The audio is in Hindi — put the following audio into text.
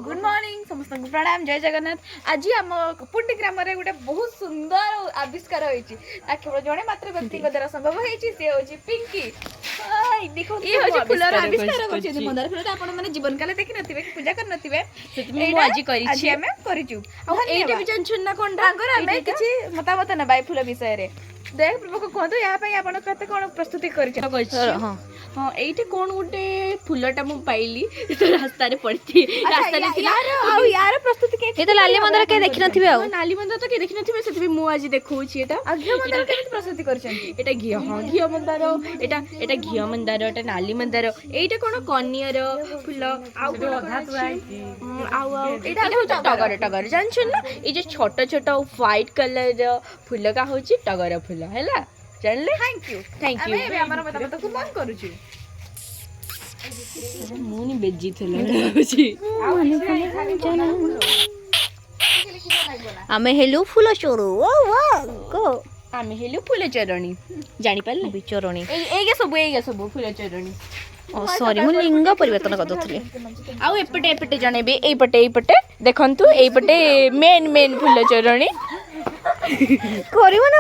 गुड मॉर्निंग समस्त प्रणाम जय जगन्नाथ। आज आम कुपुंडी ग्राम में गोटे बहुत सुंदर आविष्कार होती केवल जड़े मात्र व्यक्ति द्वारा संभव होती पिंकी। देखो ये हूँ फूलर आविष्कार कर मंदार फूल आप जीवन काले देखी नथिबे पूजा कर नथिबे आज आम कर जानछन ना कोन डांगर आमे किछि मतामत ना बाई फूल विषय रे देख प्रभु कहतु या आपण कते कोन प्रस्तुति कर हाँ हाँ ये कौन गोटे फूलटा मु पाइली तो रास्ता रे पड़ती रास्ता रे थिला यार प्रस्तुति के ये तो लाली मंदिर के देखि नथिबे आ लाली मंदिर तो के देखि नथिबे सेति मु आज देखौछि एटा घियो मंदार के प्रस्तुति करछन एटा घियो हाँ घियो मंदार एटा घियो मंदार एटा नाली मंदार एटा कोन कनियर फूल आउ आउ एटा टगर टगर जानछन ना ए जे छोटा छोटा व्हाइट कलर फूल का होछि टगर फूल हैला जानले थैंक यू अबे हमर मत को मन करू छी मुनी बेजी थला होछि आमे हेलु फूल चोरू ओ वाह को आमे हेलु फूल चरणी जानि पाले बिचरणी एगे सब फूल चरणी ओ सॉरी मु लिंग परिवर्तन कर दथले आउ एपटे एपटे जणेबे एपटे देखंतु एपटे मेन फूल चरणी करिवना